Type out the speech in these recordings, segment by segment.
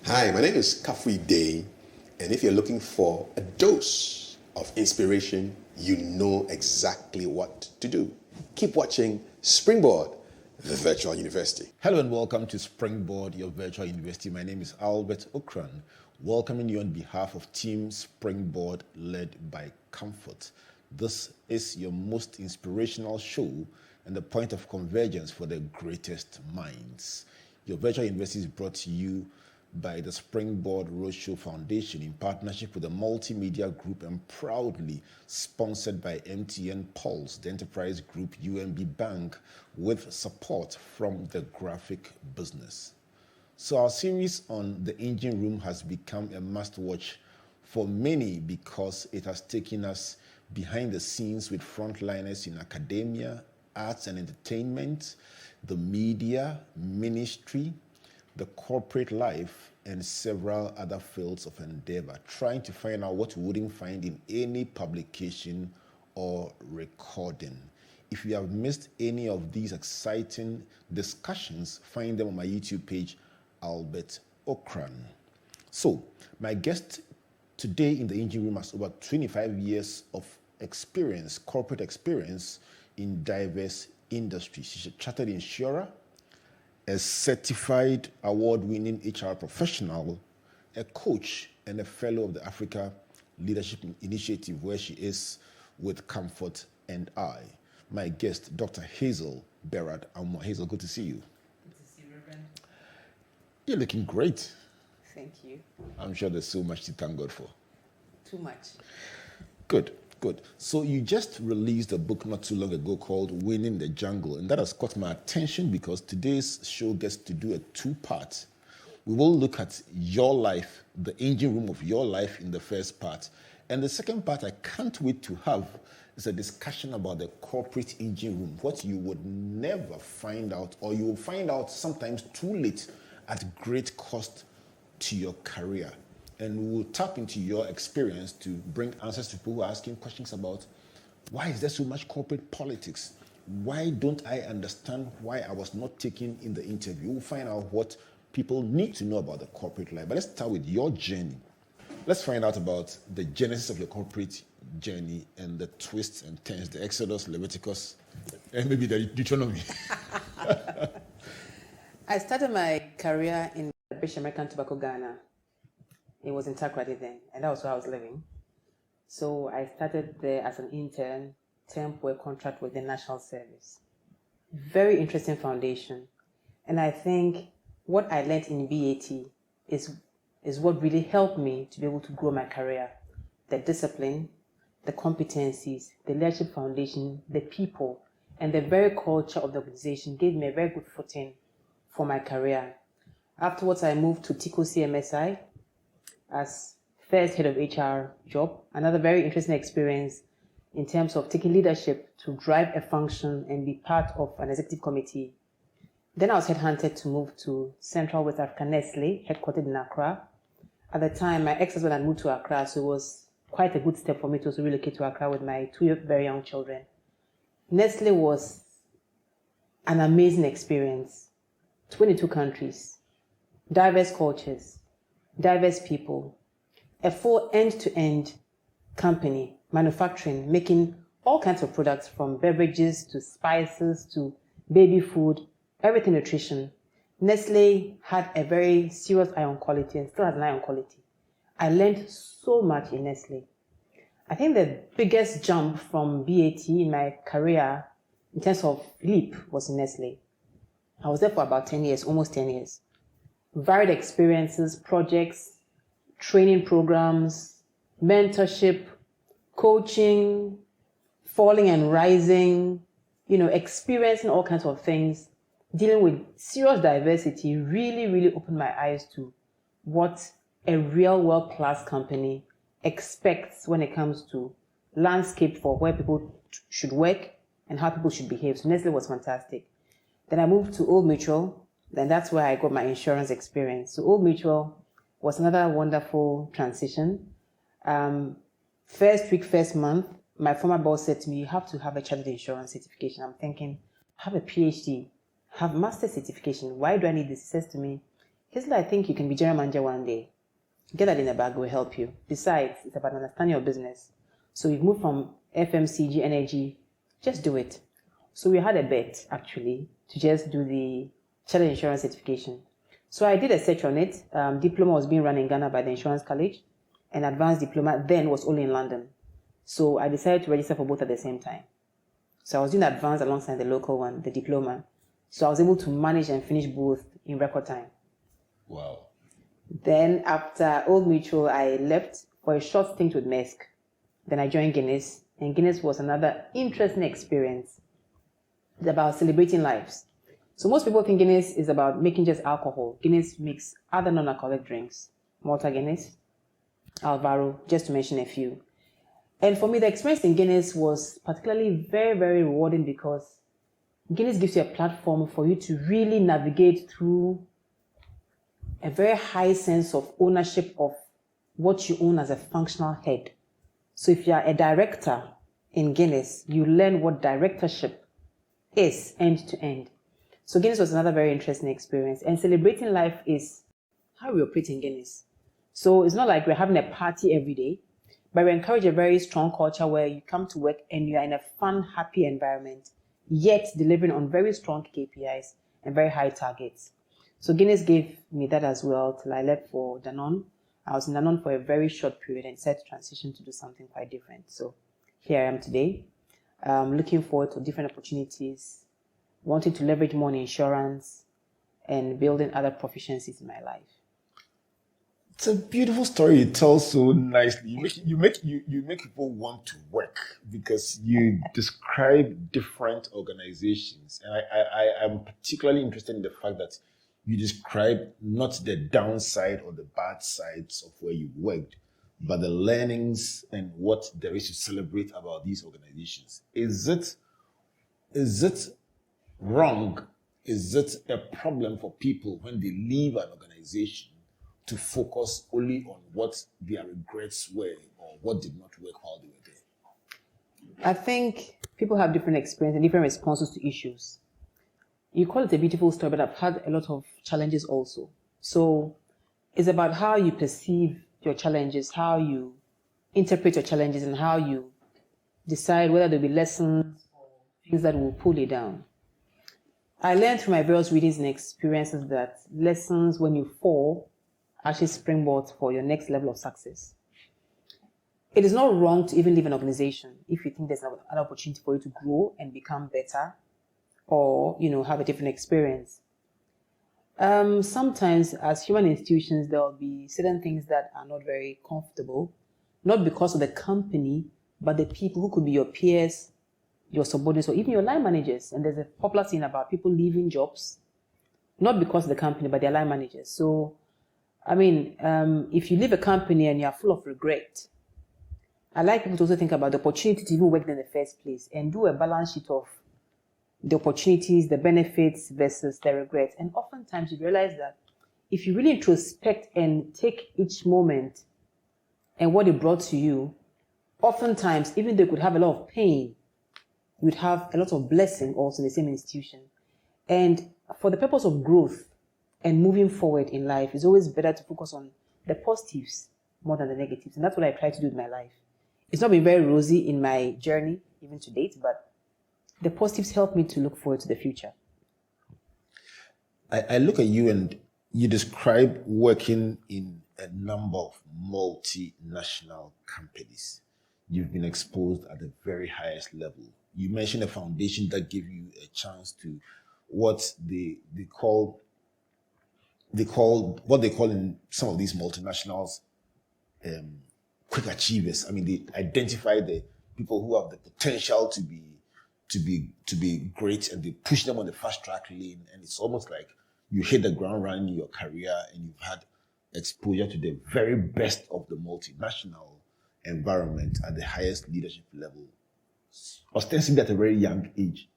Hi, my name is Kafui Day, and if you're looking for a dose of inspiration, you know exactly what to do. Keep watching Springboard, the virtual university. Hello and welcome to Springboard, your virtual university. My name is Albert Okran, welcoming you on behalf of Team Springboard led by Comfort. This is your most inspirational show and the point of convergence for the greatest minds. Your virtual university is brought to you by the Springboard Roadshow Foundation in partnership with the Multimedia Group and proudly sponsored by MTN Pulse, the Enterprise Group, UMB Bank, with support from the graphic business. So our series on the engine room has become a must-watch for many because it has taken us behind the scenes with frontliners in academia, arts and entertainment, the media, ministry, the corporate life, and several other fields of endeavor, trying to find out what we wouldn't find in any publication or recording. If you have missed any of these exciting discussions, find them on my YouTube page, Albert Okran. So, my guest today in the engine room has over 25 years of experience, corporate experience in diverse industries. She's a chartered insurer, a certified award-winning HR professional, a coach, and a fellow of the Africa Leadership Initiative, where she is with Comfort and I. My guest, Dr. Hazel Berrard. Amuah. Hazel, good to see you. Good to see you, Reverend. You're looking great. Thank you. I'm sure there's so much to thank God for. Too much. Good. So you just released a book not too long ago called Winning the Jungle, and that has caught my attention because today's show gets to do a two-part. We will look at your life, the engine room of your life in the first part, and the second part I can't wait to have is a discussion about the corporate engine room, what you would never find out, or you will find out sometimes too late at great cost to your career. And we will tap into your experience to bring answers to people who are asking questions about why is there so much corporate politics? Why don't I understand why I was not taken in the interview? We'll find out what people need to know about the corporate life. But let's start with your journey. Let's find out about the genesis of your corporate journey and the twists and turns, the Exodus, Leviticus, and maybe the Deuteronomy. I started my career in British American Tobacco, Ghana. It was in Takoradi then, and that was where I was living. So I started there as an intern, temp work contract with the National Service. Very interesting foundation. And I think what I learned in BAT is what really helped me to be able to grow my career. The discipline, the competencies, the leadership foundation, the people, and the very culture of the organization gave me a very good footing for my career. Afterwards, I moved to TICO CMSI as first head of HR job, another very interesting experience in terms of taking leadership to drive a function and be part of an executive committee. Then I was headhunted to move to Central West Africa Nestle, headquartered in Accra. At the time, my ex-husband had moved to Accra, so it was quite a good step for me to also relocate to Accra with my two very young children. Nestle was an amazing experience. 22 countries, diverse cultures, diverse people, a full end-to-end company, manufacturing, making all kinds of products from beverages to spices to baby food, everything nutrition. Nestle had a very serious eye on quality and still has an eye on quality. I learned so much in Nestle. I think the biggest jump from BAT in my career in terms of leap was in Nestle. I was there for about 10 years, almost 10 years. Varied experiences, projects, training programs, mentorship, coaching, falling and rising, experiencing all kinds of things, dealing with serious diversity really opened my eyes to what a real world-class company expects when it comes to landscape for where people should work and how people should behave. So Nestle was fantastic. Then I moved to Old Mutual. Then that's where I got my insurance experience. So Old Mutual was another wonderful transition. First week, first month, my former boss said to me, you have to have a chartered insurance certification. I'm thinking, have a PhD, have master's certification. Why do I need this? He says to me, Hazel, I think you can be general manager one day. Get that in the bag will help you. Besides, it's about understanding your business. So you've moved from FMCG energy, just do it. So we had a bet actually to just do the challenge insurance certification. So I did a search on it. Diploma was being run in Ghana by the Insurance College, and advanced diploma then was only in London. So I decided to register for both at the same time. So I was doing advanced alongside the local one, the diploma. So I was able to manage and finish both in record time. Wow. Then after Old Mutual, I left for a short stint with Maersk. Then I joined Guinness, and Guinness was another interesting experience. It's about celebrating lives. So most people think Guinness is about making just alcohol. Guinness makes other non-alcoholic drinks. Malta Guinness, Alvaro, just to mention a few. And for me, the experience in Guinness was particularly very, very rewarding because Guinness gives you a platform for you to really navigate through a very high sense of ownership of what you own as a functional head. So if you are a director in Guinness, you learn what directorship is end to end. So Guinness was another very interesting experience. And celebrating life is how we operate in Guinness. So it's not like we're having a party every day, but we encourage a very strong culture where you come to work and you are in a fun, happy environment, yet delivering on very strong KPIs and very high targets. So Guinness gave me that as well till I left for Danone. I was in Danone for a very short period and set to transition to do something quite different. So here I am today, looking forward to different opportunities, wanting to leverage more on insurance and building other proficiencies in my life. It's a beautiful story. You tell so nicely. You make people want to work because you describe different organizations, and I am particularly interested in the fact that you describe not the downside or the bad sides of where you worked, but the learnings and what there is to celebrate about these organizations. Is it wrong? Is it a problem for people when they leave an organization to focus only on what their regrets were or what did not work while they were there? I think people have different experience and different responses to issues. You call it a beautiful story, but I've had a lot of challenges also. So it's about how you perceive your challenges, how you interpret your challenges, and how you decide whether there'll be lessons or things that will pull you down. I learned through my various readings and experiences that lessons when you fall actually springboard for your next level of success. It is not wrong to even leave an organization if you think there's an opportunity for you to grow and become better or, have a different experience. Sometimes as human institutions, there will be certain things that are not very comfortable, not because of the company, but the people who could be your peers, your subordinates, or even your line managers. And there's a popular thing about people leaving jobs, not because of the company, but their line managers. So if you leave a company and you're full of regret, I like people to also think about the opportunity to even work there in the first place and do a balance sheet of the opportunities, the benefits versus the regrets. And oftentimes you realize that if you really introspect and take each moment and what it brought to you, oftentimes, even though you could have a lot of pain, you would have a lot of blessing also in the same institution. And for the purpose of growth, and moving forward in life, it's always better to focus on the positives more than the negatives. And that's what I try to do in my life. It's not been very rosy in my journey, even to date, but the positives help me to look forward to the future. I look at you and you describe working in a number of multinational companies. You've been exposed at the very highest level. You mentioned a foundation that gave you a chance to what they call in some of these multinationals quick achievers. They identify the people who have the potential to be great, and they push them on the fast track lane. And it's almost like you hit the ground running in your career, and you've had exposure to the very best of the multinational environment at the highest leadership level, ostensibly at a very young age.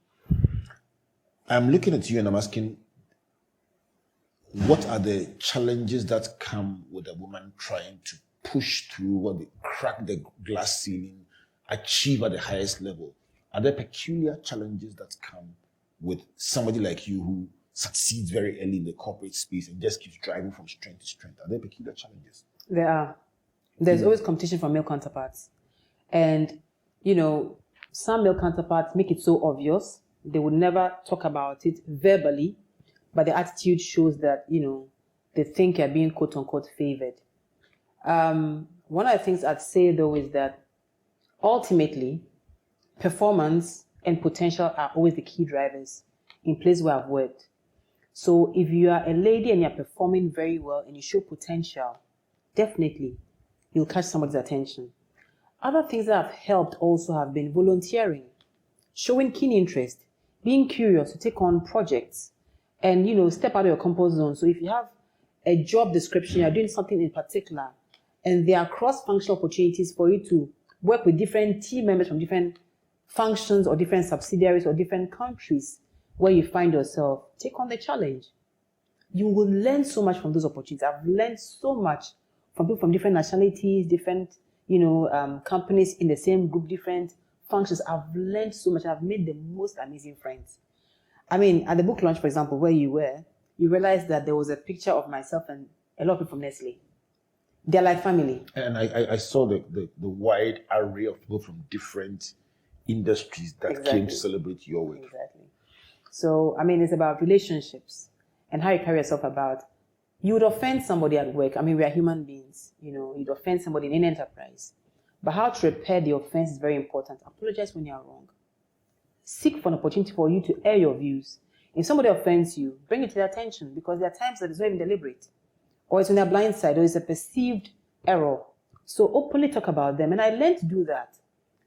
I'm looking at you and I'm asking, what are the challenges that come with a woman trying to push through, crack the glass ceiling, achieve at the highest level? Are there peculiar challenges that come with somebody like you who succeeds very early in the corporate space and just keeps driving from strength to strength? Are there peculiar challenges? There are. There's always competition from male counterparts. And, some male counterparts make it so obvious. They would never talk about it verbally, but their attitude shows that, they think you're being quote unquote favored. One of the things I'd say though is that ultimately, performance and potential are always the key drivers in places where I've worked. So if you are a lady and you're performing very well and you show potential, definitely you'll catch somebody's attention. Other things that have helped also have been volunteering, showing keen interest, being curious to take on projects, and step out of your comfort zone. So if you have a job description, you're doing something in particular, and there are cross-functional opportunities for you to work with different team members from different functions or different subsidiaries or different countries where you find yourself, take on the challenge. You will learn so much from those opportunities. I've learned so much from people from different nationalities, different companies in the same group, different functions. I've learned so much. I've made the most amazing friends. I mean, at the book launch, for example, where you were, you realized that there was a picture of myself and a lot of people from Nestle. They're like family. And I saw the wide array of people from different industries that came to celebrate your work. Exactly. So, it's about relationships and how you carry yourself about. You would offend somebody at work. We are human beings. You'd offend somebody in any enterprise. But how to repair the offense is very important. Apologize when you are wrong. Seek for an opportunity for you to air your views. If somebody offends you, bring it to their attention, because there are times that it's not even deliberate, or it's on their blind side, or it's a perceived error. So openly talk about them. And I learned to do that,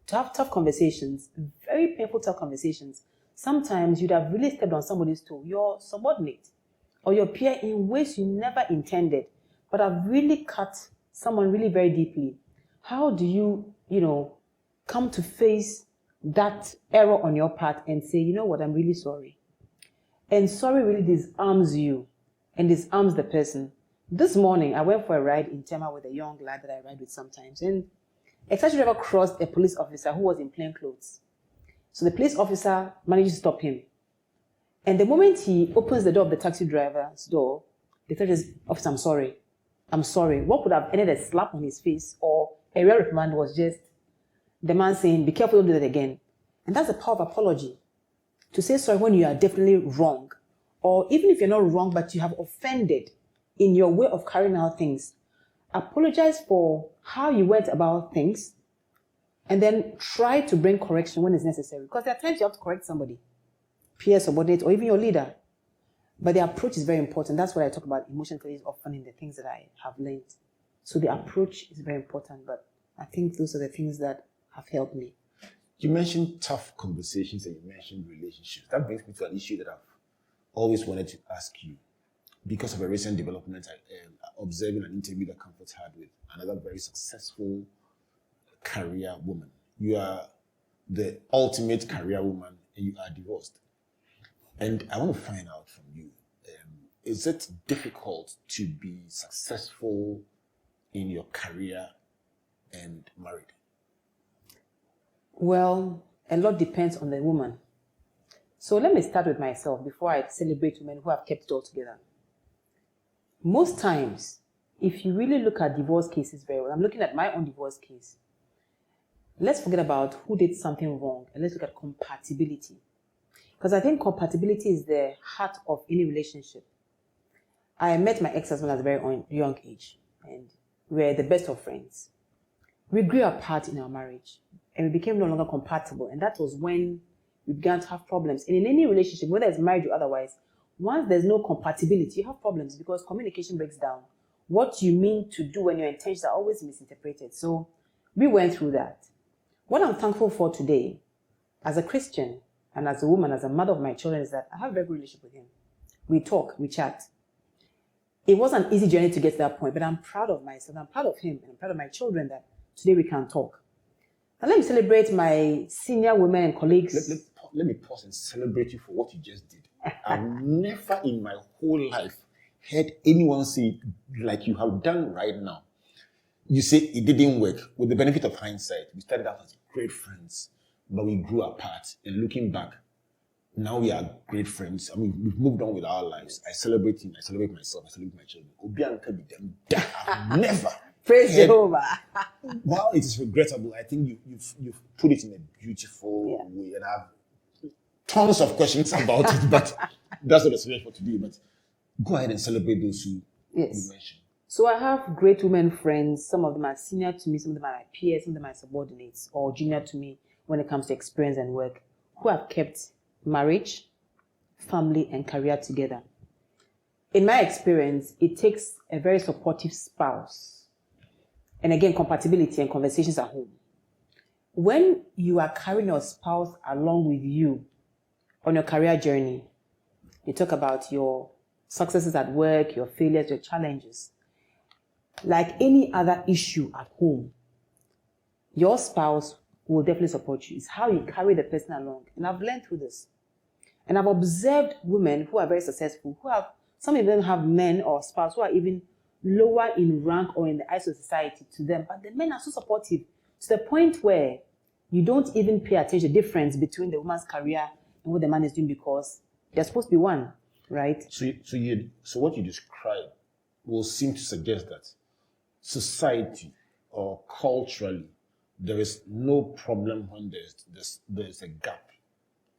to have tough conversations, very painful tough conversations. Sometimes you'd have really stepped on somebody's toe, your subordinate or your peer, in ways you never intended, but have really cut someone really very deeply. How do you, come to face that error on your part and say, you know what, I'm really sorry. And sorry really disarms you and disarms the person. This morning, I went for a ride in Tema with a young lad that I ride with sometimes. And a taxi driver crossed a police officer who was in plain clothes. So the police officer managed to stop him. And the moment he opens the door of the taxi driver's door, the taxi says, "Officer, I'm sorry. I'm sorry." What would have ended a slap on his face or a real reprimand was just the man saying, "Be careful, don't do that again." And that's the power of apology. To say sorry when you are definitely wrong. Or even if you're not wrong, but you have offended in your way of carrying out things. Apologize for how you went about things. And then try to bring correction when it's necessary. Because there are times you have to correct somebody. Peer, subordinate, or even your leader. But the approach is very important. That's what I talk about emotional intelligence often in the things that I have learned. So the approach is very important. But I think those are the things that have helped me. You mentioned tough conversations and you mentioned relationships. That brings me to an issue that I've always wanted to ask you. Because of a recent development, I observed in an interview that Comfort had with another very successful career woman. You are the ultimate career woman and you are divorced. And I want to find out from you, is it difficult to be successful in your career and married? Well, a lot depends on the woman. So let me start with myself before I celebrate women who have kept it all together. Most times, if you really look at divorce cases very well, I'm looking at my own divorce case. Let's forget about who did something wrong and let's look at compatibility. Because I think compatibility is the heart of any relationship. I met my ex-husband at a very young age and we were the best of friends. We grew apart in our marriage and we became no longer compatible, and that was when we began to have problems. And in any relationship, whether it's marriage or otherwise, once there's no compatibility, you have problems because communication breaks down. What you mean to do and your intentions are always misinterpreted. So we went through that. What I'm thankful for today, as a Christian and as a woman, as a mother of my children, is that I have a very good relationship with him. We talk, we chat. It was an easy journey to get to that point, but I'm proud of myself, I'm proud of him, and I'm proud of my children that today we can talk. Now let me celebrate my senior women and colleagues. Let me pause and celebrate you for what you just did. I've never in my whole life heard anyone say it like you have done right now. You say it didn't work. With the benefit of hindsight, we started out as great friends, but we grew apart. And looking back, now we are great friends. I mean, we've moved on with our lives. I celebrate him. I celebrate myself. I celebrate my children. Obianka be them. I've never. Praise Jehovah. While it is regrettable, I think you've put it in a beautiful way, and I have tons of questions about it. But that's not the subject for today. But go ahead and celebrate those who you mentioned. So I have great women friends. Some of them are senior to me. Some of them are my peers. Some of them are subordinates or junior to me when it comes to experience and work, who have kept marriage, family, and career together. In my experience, it takes a very supportive spouse. And again, compatibility and conversations at home. When you are carrying your spouse along with you on your career journey, you talk about your successes at work, your failures, your challenges. Like any other issue at home, your spouse will definitely support you. It's how you carry the person along. And I've learned through this. And I've observed women who are very successful, some of them have men or spouse who are even lower in rank or in the eyes of society to them. But the men are so supportive to the point where you don't even pay attention to the difference between the woman's career and what the man is doing because they're supposed to be one, right? So what you describe will seem to suggest that society or culturally, there is no problem when there's a gap,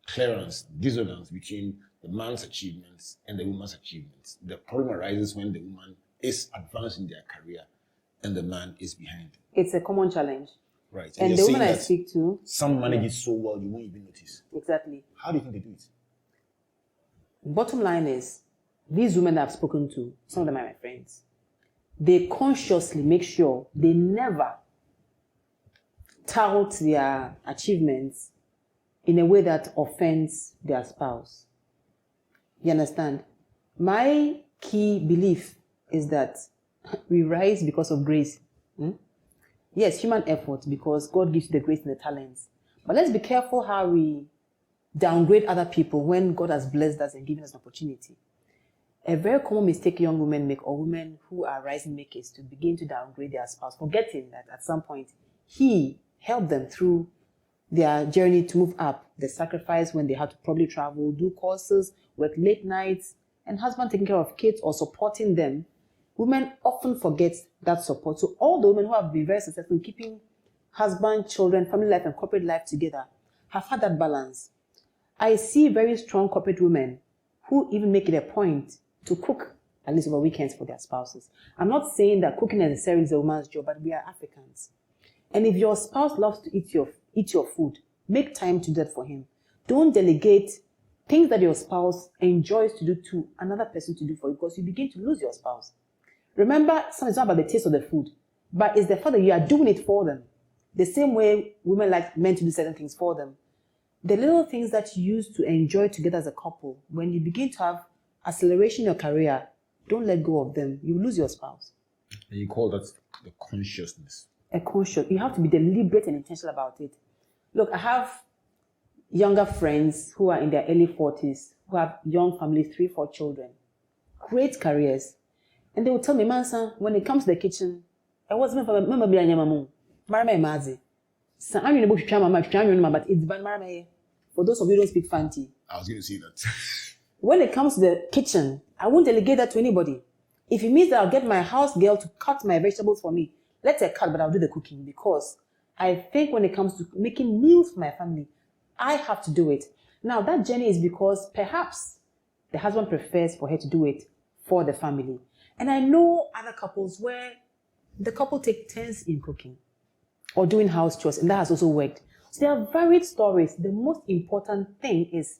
clearance, dissonance between the man's achievements and the woman's achievements. The problem arises when the woman is advanced in their career and the man is behind. It's a common challenge. Right. And the woman I speak to, some manage it so well you won't even notice. Exactly. How do you think they do it? Bottom line is, these women that I've spoken to, some of them are my friends, they consciously make sure they never tout their achievements in a way that offends their spouse. You understand? My key belief is that we rise because of grace. Yes, human effort, because God gives you the grace and the talents. But let's be careful how we downgrade other people when God has blessed us and given us an opportunity. A very common mistake young women make, or women who are rising make, is to begin to downgrade their spouse, forgetting that at some point he helped them through their journey to move up, the sacrifice when they had to probably travel, do courses, work late nights, and husband taking care of kids or supporting them. Women often forget that support. So all the women who have been very successful in keeping husband, children, family life, and corporate life together have had that balance. I see very strong corporate women who even make it a point to cook at least over weekends for their spouses. I'm not saying that cooking necessarily is a woman's job, but we are Africans. And if your spouse loves to eat your food, make time to do that for him. Don't delegate things that your spouse enjoys to do to another person to do for you, because you begin to lose your spouse. Remember, it's not about the taste of the food, but it's the fact that you are doing it for them. The same way women like men to do certain things for them. The little things that you use to enjoy together as a couple, when you begin to have acceleration in your career, don't let go of them. You lose your spouse. And you call that the consciousness. You have to be deliberate and intentional about it. Look, I have younger friends who are in their early 40s, who have young families, 3, 4 children, great careers. And they will tell me, Mansa, when it comes to the kitchen, I was but it's for those of you who don't speak Fanti. I was going to say that. When it comes to the kitchen, I won't delegate that to anybody. If it means that I'll get my house girl to cut my vegetables for me, let her cut, but I'll do the cooking, because I think when it comes to making meals for my family, I have to do it. Now, that journey is because perhaps the husband prefers for her to do it for the family. And I know other couples where the couple take turns in cooking or doing house chores, and that has also worked. So there are varied stories. The most important thing is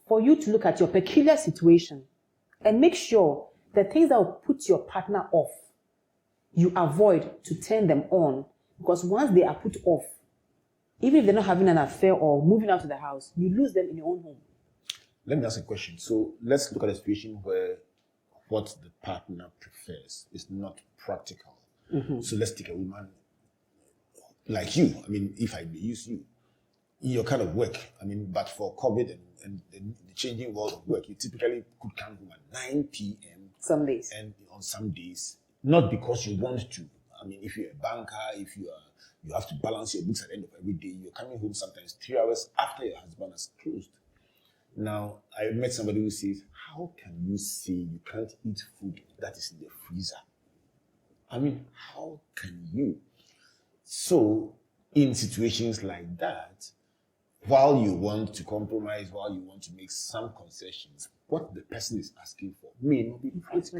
for you to look at your peculiar situation and make sure the things that will put your partner off, you avoid to turn them on, because once they are put off, even if they're not having an affair or moving out of the house, you lose them in your own home. Let me ask a question. So let's look at a situation where what the partner prefers is not practical. Mm-hmm. So let's take a woman like you. I mean, if I use you, in your kind of work, I mean, but for COVID and the changing world of work, you typically could come home at 9 p.m. Some days. And on some days, not because you want to. I mean, if you're a banker, if you have to balance your books at the end of every day, you're coming home sometimes 3 hours after your husband has closed. Now, I met somebody who says, how can you say you can't eat food that is in the freezer? I mean, how can you? So, in situations like that, while you want to compromise, while you want to make some concessions, what the person is asking for may not be critical.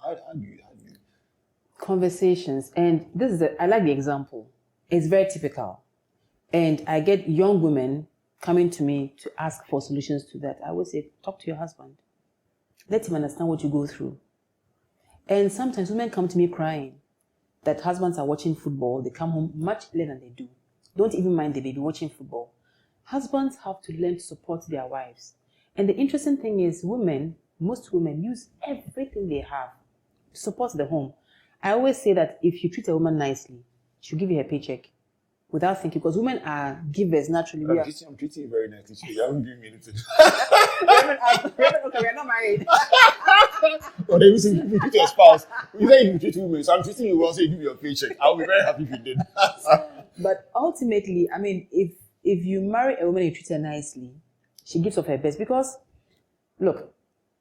How do you? Conversations, and I like the example. It's very typical. And I get young women coming to me to ask for solutions to that. I always say, talk to your husband. Let him understand what you go through. And sometimes women come to me crying that husbands are watching football. They come home much later than they do. Don't even mind the baby watching football. Husbands have to learn to support their wives. And the interesting thing is most women use everything they have to support the home. I always say that if you treat a woman nicely, she'll give you her paycheck without thinking, because women are givers naturally. I'm treating you very nicely. So you haven't given me anything. Okay, we are not married. Or they say you treat your spouse. You say you treat women, so I'm treating you well, so you give me your paycheck. I'll be very happy if you did. But ultimately, I mean, if you marry a woman and you treat her nicely, she gives of her best. Because, look,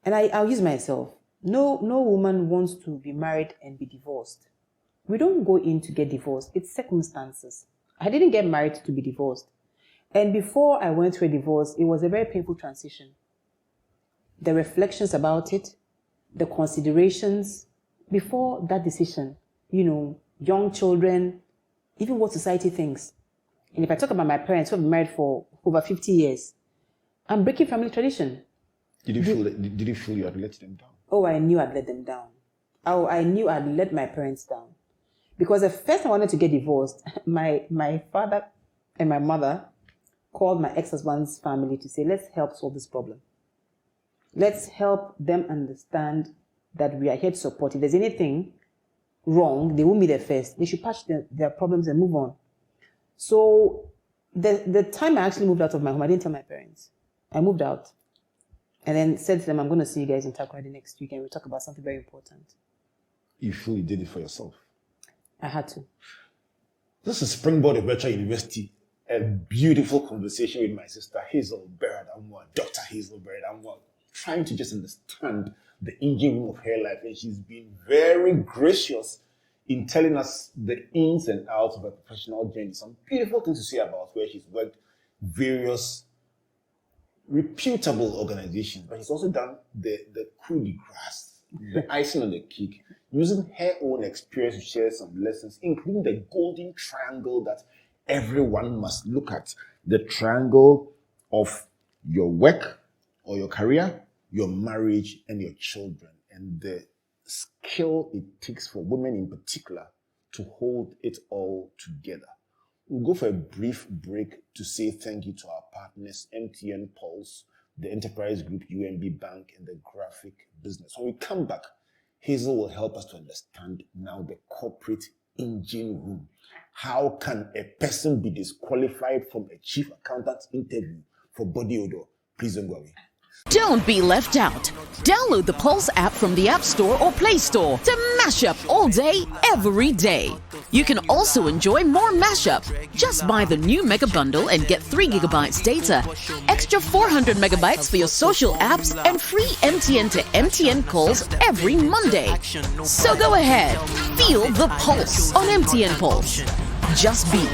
and I'll use myself. No woman wants to be married and be divorced. We don't go in to get divorced. It's circumstances. I didn't get married to be divorced. And before I went through a divorce, it was a very painful transition. The reflections about it, the considerations, before that decision, young children, even what society thinks. And if I talk about my parents who have been married for over 50 years, I'm breaking family tradition. Did you feel you had let them down? Oh, I knew I'd let them down. Oh, I knew I'd let my parents down. Because the first time I wanted to get divorced, my father and my mother called my ex-husband's family to say, let's help solve this problem. Let's help them understand that we are here to support. If there's anything wrong, they won't be there first. They should patch their problems and move on. So the time I actually moved out of my home, I didn't tell my parents. I moved out and then said to them, I'm going to see you guys in Takoradi next week and we'll talk about something very important. You feel you did it for yourself? I had to. This is Springboard Virtual University. A beautiful conversation with my sister Hazel Berrard Amuah, Dr. Hazel Berrard Amuah, trying to just understand the engine room of her life. And she's been very gracious in telling us the ins and outs of her professional journey. Some beautiful things to say about where she's worked various reputable organizations, but she's also done the coup de grace, the icing on the cake, using her own experience to share some lessons, including the golden triangle that everyone must look at. The triangle of your work or your career, your marriage, and your children, and the skill it takes for women in particular to hold it all together. We'll go for a brief break to say thank you to our partners, MTN Pulse, the Enterprise Group, UMB Bank, and the Graphic Business. When we come back, Hazel will help us to understand now the corporate engine room. How can a person be disqualified from a chief accountant's interview for body odor? Please don't go away. Don't be left out. Download the Pulse app from the App Store or Play Store to mash up all day, every day. You can also enjoy more mashup. Just buy the new Mega Bundle and get 3 gigabytes data, extra 400 megabytes for your social apps, and free MTN to MTN calls every Monday. So go ahead, feel the Pulse on MTN Pulse. Just be.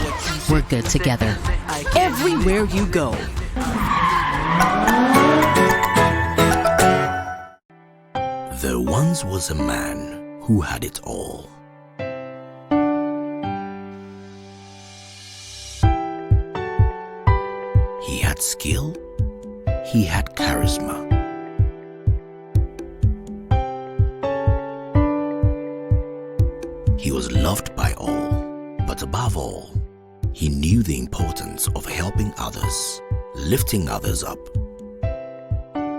We're good together. Everywhere you go. There once was a man who had it all. He had skill, he had charisma. He was loved by all, but above all, he knew the importance of helping others, lifting others up.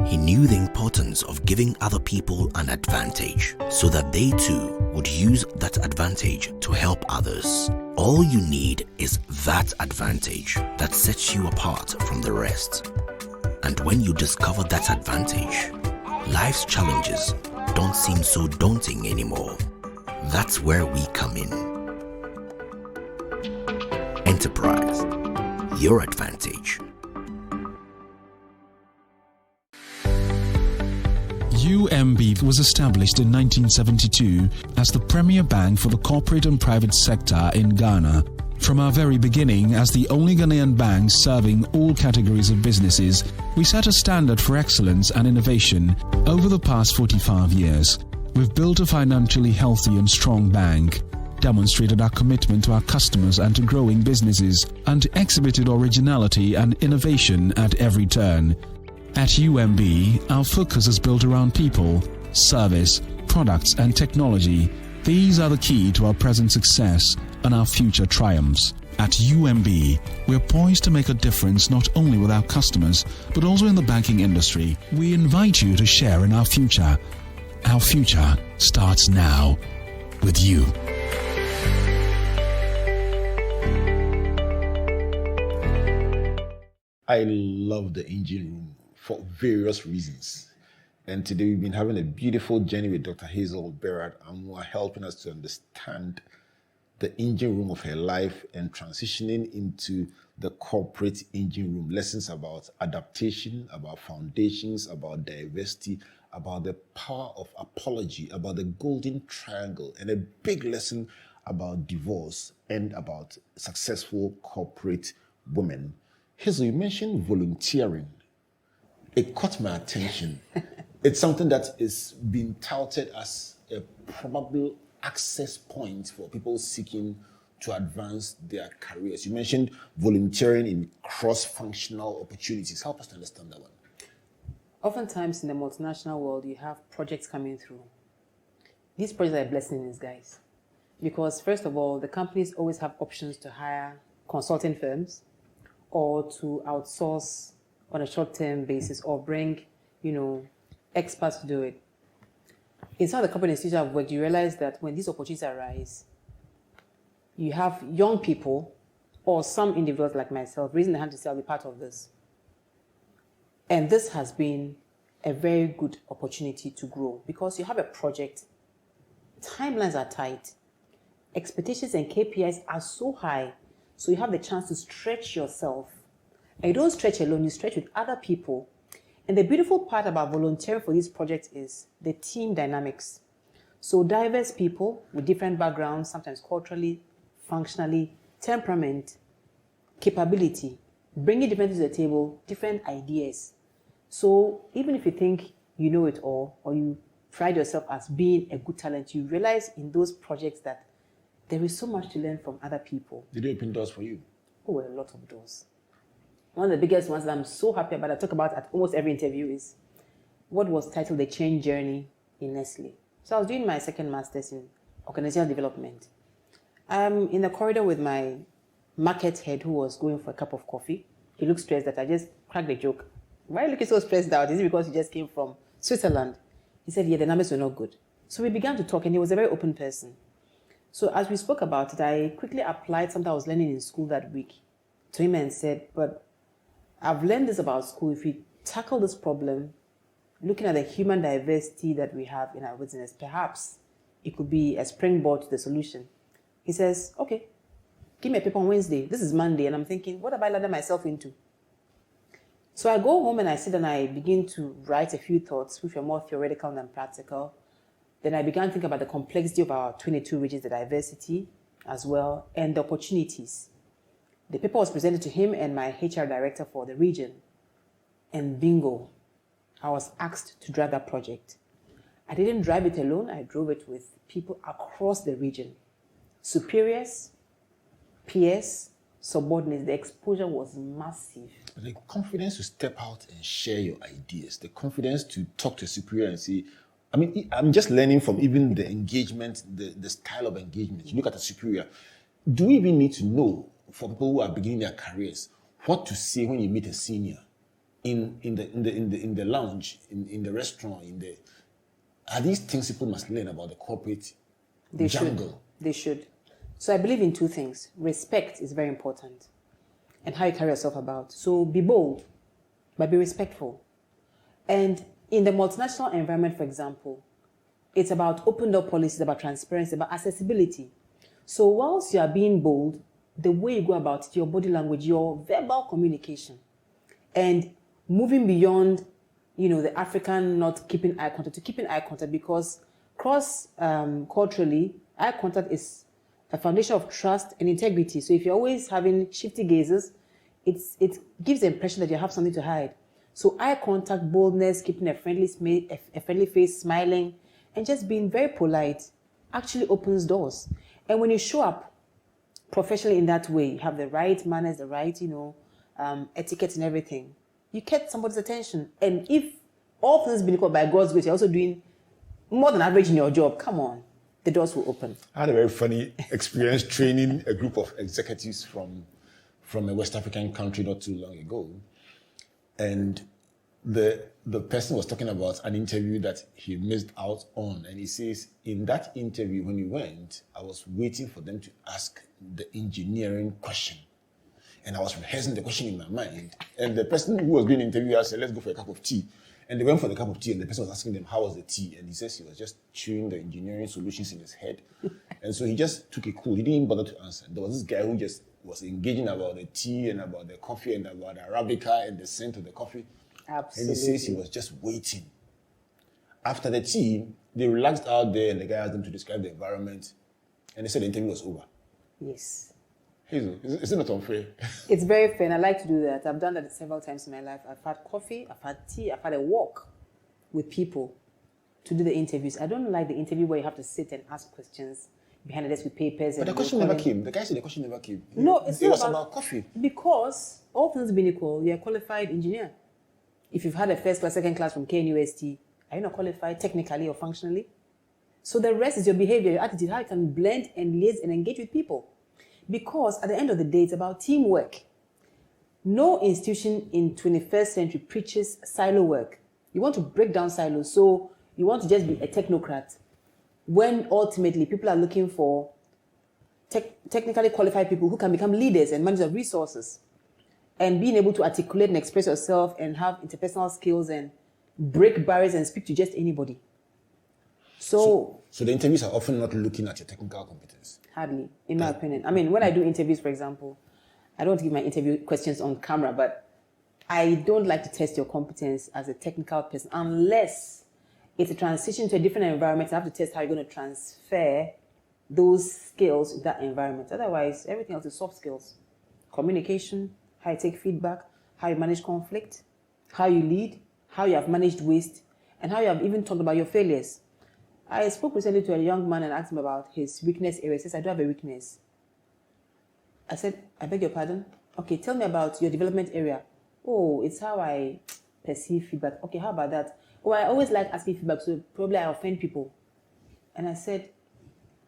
He knew the importance of giving other people an advantage so that they too would use that advantage to help others. All you need is that advantage that sets you apart from the rest. And when you discover that advantage, life's challenges don't seem so daunting anymore. That's where we come in. Enterprise, your advantage. UMB was established in 1972 as the premier bank for the corporate and private sector in Ghana. From our very beginning, as the only Ghanaian bank serving all categories of businesses, we set a standard for excellence and innovation over the past 45 years. We've built a financially healthy and strong bank, demonstrated our commitment to our customers and to growing businesses, and exhibited originality and innovation at every turn. At UMB, our focus is built around people, service, products, and technology. These are the key to our present success and our future triumphs. At UMB, we're poised to make a difference not only with our customers, but also in the banking industry. We invite you to share in our future. Our future starts now with you. I love the engine room for various reasons. And today we've been having a beautiful journey with Dr. Hazel Berrard, Amuah, helping us to understand the engine room of her life and transitioning into the corporate engine room. Lessons about adaptation, about foundations, about diversity, about the power of apology, about the golden triangle, and a big lesson about divorce and about successful corporate women. Hazel, you mentioned volunteering. It caught my attention. It's something that is being touted as a probable access point for people seeking to advance their careers. You mentioned volunteering in cross-functional opportunities. Help us to understand that one. Oftentimes in the multinational world, you have projects coming through. These projects are a blessing in disguise. Because first of all, the companies always have options to hire consulting firms or to outsource on a short-term basis or bring, experts to do it. In some of the companies you have worked, you realize that when these opportunities arise, you have young people or some individuals like myself raising their hand to say, I'll be part of this. And this has been a very good opportunity to grow because you have a project, timelines are tight, expectations and KPIs are so high, so you have the chance to stretch yourself. And you don't stretch alone, you stretch with other people. And the beautiful part about volunteering for these projects is the team dynamics. So diverse people with different backgrounds, sometimes culturally, functionally, temperament, capability, bringing different things to the table, different ideas. So even if you think you know it all or you pride yourself as being a good talent, you realize in those projects that there is so much to learn from other people. Did it open doors for you? Oh, a lot of doors. One of the biggest ones that I'm so happy about, I talk about at almost every interview, is what was titled The Change Journey in Nestle. So I was doing my second master's in organizational development. I'm in the corridor with my market head who was going for a cup of coffee. He looked stressed that I just cracked the joke. Why are you looking so stressed out? Is it because you just came from Switzerland? He said, yeah, the numbers were not good. So we began to talk and he was a very open person. So as we spoke about it, I quickly applied something I was learning in school that week to him and said, but I've learned this about school. If we tackle this problem, looking at the human diversity that we have in our business, perhaps it could be a springboard to the solution. He says, okay, give me a paper on Wednesday. This is Monday. And I'm thinking, what have I landed myself into? So I go home and I sit and I begin to write a few thoughts, which were more theoretical than practical. Then I began to think about the complexity of our 22 regions, the diversity as well, and the opportunities. The paper was presented to him and my HR director for the region. And bingo, I was asked to drive that project. I didn't drive it alone. I drove it with people across the region. Superiors, peers, subordinates. The exposure was massive. The confidence to step out and share your ideas, the confidence to talk to a superior and say, I'm just learning from even the engagement, the style of engagement. You look at a superior. Do we even need to know, for people who are beginning their careers, what to say when you meet a senior in the lounge, in the restaurant, are these things people must learn about the corporate jungle? They should. So I believe in two things. Respect is very important, and how you carry yourself about. So be bold, but be respectful. And in the multinational environment, for example, it's about open door policies, about transparency, about accessibility. So whilst you are being bold, the way you go about it, your body language, your verbal communication, and moving beyond the African not keeping eye contact to keeping eye contact, because culturally, eye contact is a foundation of trust and integrity. So if you're always having shifty gazes, it gives the impression that you have something to hide. So eye contact, boldness, keeping a friendly face, smiling, and just being very polite actually opens doors. And when you show up professionally in that way, you have the right manners, the right, etiquette and everything, you get somebody's attention. And if all things being equal, by God's grace, you're also doing more than average in your job, come on, the doors will open. I had a very funny experience training a group of executives from a West African country not too long ago. And the person was talking about an interview that he missed out on. And he says, in that interview, when he went, I was waiting for them to ask the engineering question. And I was rehearsing the question in my mind. And the person who was doing the interview said, let's go for a cup of tea. And they went for the cup of tea, and the person was asking them, how was the tea? And he says he was just chewing the engineering solutions in his head. And so he just took it cool. He didn't even bother to answer. There was this guy who just was engaging about the tea and about the coffee and about the Arabica and the scent of the coffee. Absolutely. And he says he was just waiting. After the tea, they relaxed out there, and the guy asked them to describe the environment. And they said the interview was over. Yes. Hazel, is it not unfair? It's very fair, and I like to do that. I've done that several times in my life. I've had coffee, I've had tea, I've had a walk with people to do the interviews. I don't like the interview where you have to sit and ask questions behind the desk with papers. But the question never came. The guy said the question never came. No, it was about coffee. Because all things being equal, you're a qualified engineer. If you've had a first class, second class from KNUST, are you not qualified technically or functionally? So the rest is your behavior, your attitude, how you can blend and liaise and engage with people. Because at the end of the day, it's about teamwork. No institution in 21st century preaches silo work. You want to break down silos, so you want to just be a technocrat, when ultimately people are looking for technically qualified people who can become leaders and managers of resources, and being able to articulate and express yourself and have interpersonal skills and break barriers and speak to just anybody. So the interviews are often not looking at your technical competence. Hardly, in my opinion. I mean, when I do interviews, for example, I don't give my interview questions on camera, but I don't like to test your competence as a technical person unless it's a transition to a different environment. I have to test how you're going to transfer those skills to that environment. Otherwise, everything else is soft skills. Communication, how you take feedback, how you manage conflict, how you lead, how you have managed waste, and how you have even talked about your failures. I spoke recently to a young man and asked him about his weakness area. He says, I do have a weakness. I said, I beg your pardon? Okay, tell me about your development area. Oh, it's how I perceive feedback. Okay, how about that? Oh, I always like asking feedback, so probably I offend people. And I said,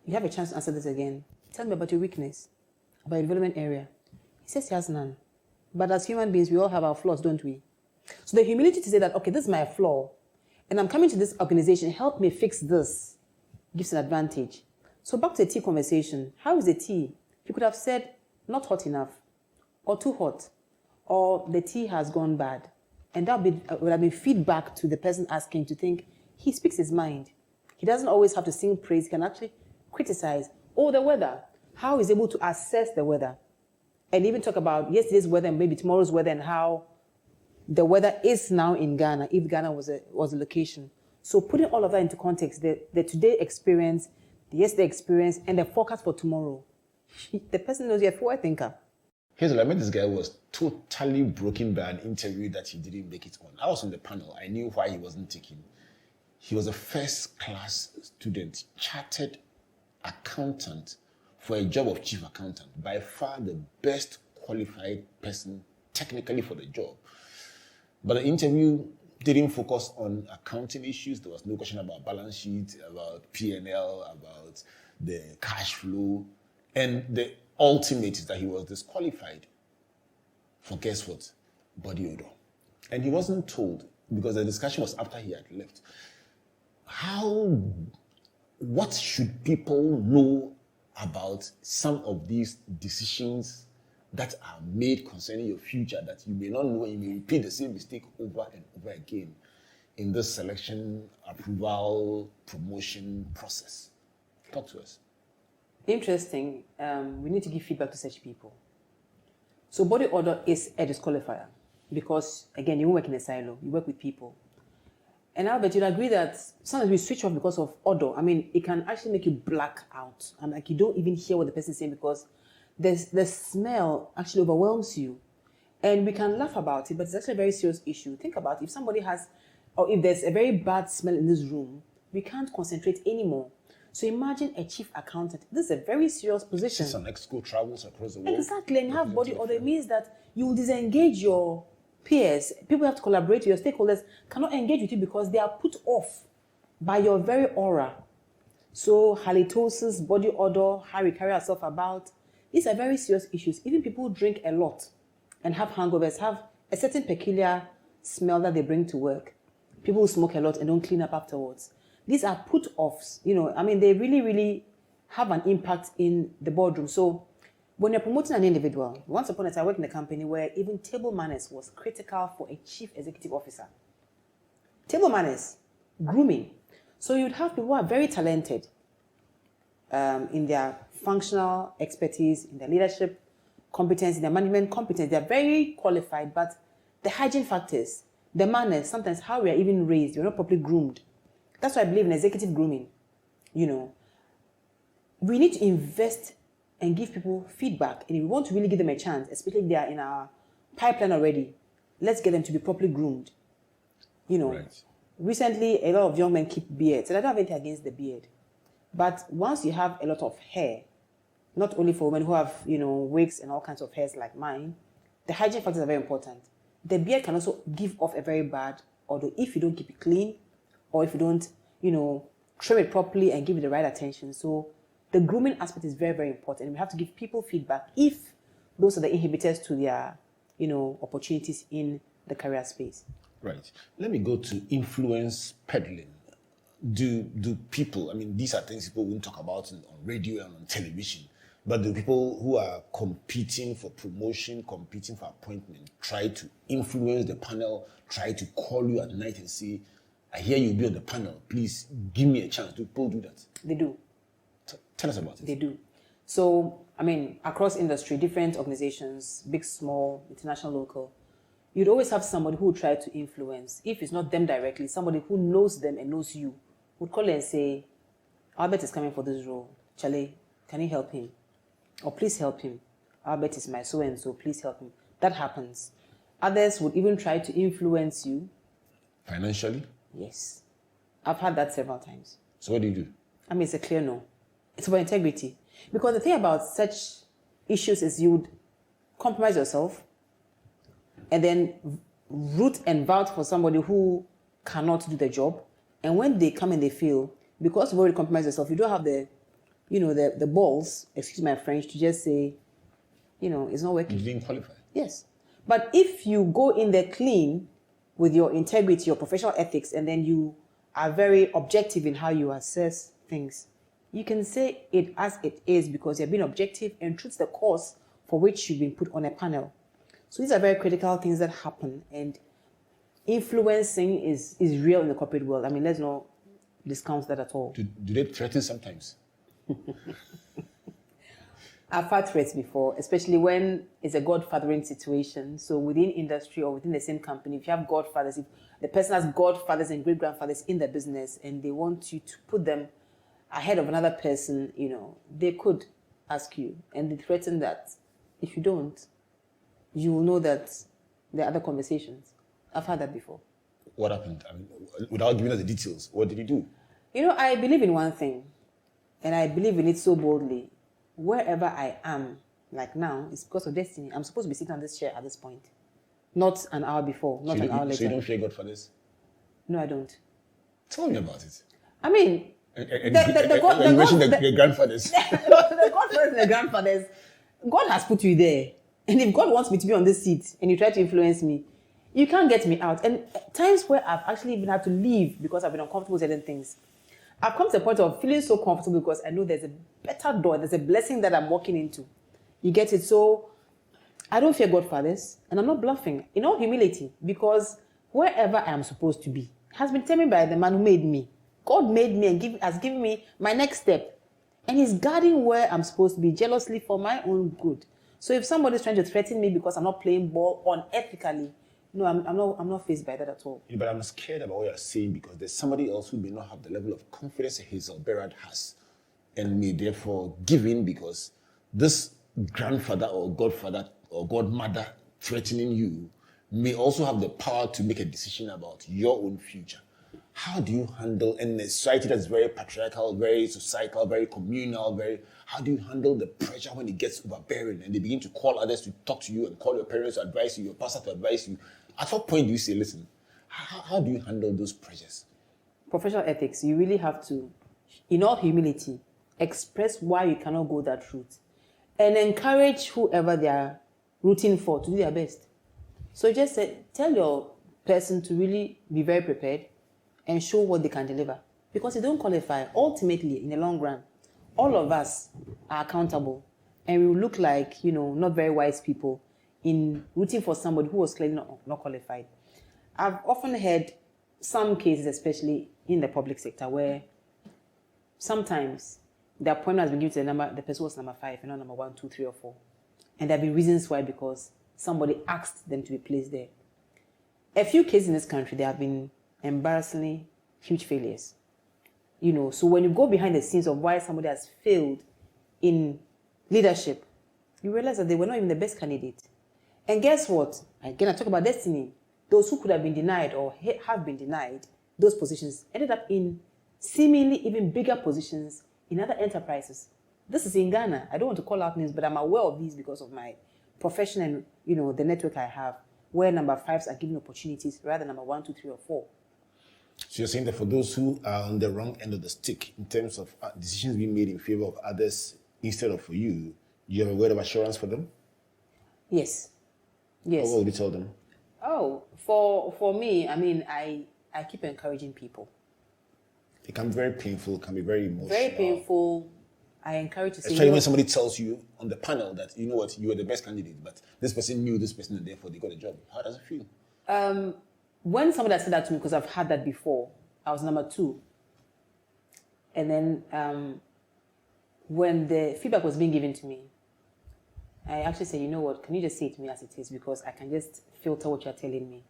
you have a chance to answer this again. Tell me about your weakness, about your development area. He says he has none. But as human beings, we all have our flaws, don't we? So the humility to say that, okay, this is my flaw, and I'm coming to this organization, help me fix this, gives an advantage. So back to the tea conversation. How is the tea? You could have said, not hot enough, or too hot, or the tea has gone bad. And that would have been feedback to the person asking to think, he speaks his mind. He doesn't always have to sing praise. He can actually criticize. Or the weather. How he's able to assess the weather. And even talk about yesterday's weather and maybe tomorrow's weather and how the weather is now in Ghana, if Ghana was a location. So putting all of that into context, the today experience, the yesterday experience, and the forecast for tomorrow. The person knows you're a forward thinker. Hazel, I met this guy who was totally broken by an interview that he didn't make it on. I was on the panel. I knew why he wasn't taken. He was a first-class student, chartered accountant for a job of chief accountant. By far the best qualified person technically for the job. But the interview didn't focus on accounting issues. There was no question about balance sheet, about P&L, about the cash flow. And the ultimate is that he was disqualified for, guess what? Body odor. And he wasn't told, because the discussion was after he had left. What should people know about some of these decisions that are made concerning your future that you may not know, and you may repeat the same mistake over and over again in this selection, approval, promotion process? Talk to us. Interesting. We need to give feedback to such people. So body odor is a disqualifier because, again, you won't work in a silo. You work with people. And Albert, you'd agree that sometimes we switch off because of odor. I mean, it can actually make you black out. And like you don't even hear what the person is saying because the smell actually overwhelms you. And we can laugh about it, but it's actually a very serious issue. Think about if somebody has, or if there's a very bad smell in this room, we can't concentrate anymore. So imagine a chief accountant. This is a very serious position. Some exco travels across the world. Exactly, and you have body odor. It means that you will disengage your peers. People have to collaborate. Your stakeholders cannot engage with you because they are put off by your very aura. So halitosis, body odor, how we carry ourselves about, these are very serious issues. Even people who drink a lot and have hangovers have a certain peculiar smell that they bring to work. People who smoke a lot and don't clean up afterwards. These are put-offs, I mean, they really, really have an impact in the boardroom. So when you're promoting an individual, once upon a time I worked in a company where even table manners was critical for a chief executive officer. Table manners, grooming. So you'd have people who are very talented in their functional expertise, in their leadership competence, in their management competence. They're very qualified, but the hygiene factors, the manners, sometimes how we are even raised, we're not properly groomed. That's why I believe in executive grooming. We need to invest and give people feedback. And if we want to really give them a chance, especially if they are in our pipeline already, let's get them to be properly groomed. Right. Recently, a lot of young men keep beards. And I don't have anything against the beard. But once you have a lot of hair, not only for women who have, wigs and all kinds of hairs like mine, the hygiene factors are very important. The beard can also give off a very bad odor if you don't keep it clean, or if you don't, trim it properly and give it the right attention. So the grooming aspect is very, very important. And we have to give people feedback if those are the inhibitors to their, opportunities in the career space. Right. Let me go to influence peddling. Do people, these are things people won't talk about on radio and on television, but the people who are competing for promotion, competing for appointment, try to influence the panel, try to call you at night and say, I hear you'll be on the panel. Please give me a chance. Do people do that? They do. Tell us about it. They do. So, across industry, different organizations, big, small, international, local, you'd always have somebody who would try to influence. If it's not them directly, somebody who knows them and knows you would call and say, Albert is coming for this role. Chale, can you help him? Or please help him. Albert is my so-and-so, please help him. That happens. Others would even try to influence you. Financially? Yes. I've had that several times. So what do you do? It's a clear no. It's about integrity. Because the thing about such issues is you would compromise yourself and then root and vouch for somebody who cannot do the job. And when they come and they feel, because you've already compromised yourself, you don't have the balls, excuse my French, to just say, it's not working. You didn't qualify. Yes. But if you go in there clean with your integrity, your professional ethics, and then you are very objective in how you assess things, you can say it as it is because you're being objective and true to the cause for which you've been put on a panel. So these are very critical things that happen, and influencing is real in the corporate world. Let's not discount that at all. Do they threaten sometimes? I've had threats before, especially when it's a godfathering situation. So within industry or within the same company, if you have godfathers, if the person has godfathers and great-grandfathers in the business and they want you to put them ahead of another person, they could ask you. And they threaten that if you don't, you will know that there are other conversations. I've had that before. What happened? Without giving us the details, what did you do? I believe in one thing, and I believe in it so boldly. Wherever I am, like now, it's because of destiny. I'm supposed to be sitting on this chair at this point. Not an hour before, not an hour later. So you don't fear God for this? No, I don't. Tell me about it. You mentioned the grandfathers. The godfathers and the grandfathers, God has put you there. And if God wants me to be on this seat and you try to influence me, you can't get me out. And times where I've actually even had to leave because I've been uncomfortable with certain things, I've come to the point of feeling so comfortable because I know there's a better door, there's a blessing that I'm walking into. You get it? So I don't fear godfathers, and I'm not bluffing, in all humility, because wherever I am supposed to be has been determined by the man who made me. God made me and has given me my next step. And he's guarding where I'm supposed to be jealously for my own good. So if somebody's trying to threaten me because I'm not playing ball unethically, No, I'm not faced by that at all. But I'm scared about what you're saying because there's somebody else who may not have the level of confidence Hazel Berrard has and may therefore give in because this grandfather or godfather or godmother threatening you may also have the power to make a decision about your own future. How do you handle, in a society that's very patriarchal, very societal, very communal, how do you handle the pressure when it gets overbearing and they begin to call others to talk to you and call your parents to advise you, your pastor to advise you? At what point do you say, listen, how do you handle those pressures? Professional ethics, you really have to, in all humility, express why you cannot go that route and encourage whoever they are rooting for to do their best. So just tell your person to really be very prepared and show what they can deliver. Because they don't qualify, ultimately, in the long run, all of us are accountable and we will look like, not very wise people in rooting for somebody who was clearly not qualified. I've often heard some cases, especially in the public sector, where sometimes the appointment has been given to the person was number 5 and not number 1, 2, 3, or 4. And there have been reasons why, because somebody asked them to be placed there. A few cases in this country, there have been embarrassingly huge failures. So when you go behind the scenes of why somebody has failed in leadership, you realize that they were not even the best candidate. And guess what? Again, I talk about destiny. Those who could have been denied or have been denied those positions ended up in seemingly even bigger positions in other enterprises. This is in Ghana. I don't want to call out names, but I'm aware of these because of my profession and the network I have, where number 5s are given opportunities rather than number 1, 2, 3, or 4. So you're saying that for those who are on the wrong end of the stick in terms of decisions being made in favor of others instead of for you, you have a word of assurance for them? Yes. Yes. What would you tell them? Oh, for me, I keep encouraging people. It can be very painful, it can be very emotional. Very painful. I encourage to say, especially when somebody tells you on the panel that, you know what, you were the best candidate, but this person knew this person and therefore they got a job. How does it feel? When somebody said that to me, because I've had that before, I was number 2. And then when the feedback was being given to me, I actually said, you know what, can you just say it to me as it is? Because I can just filter what you're telling me.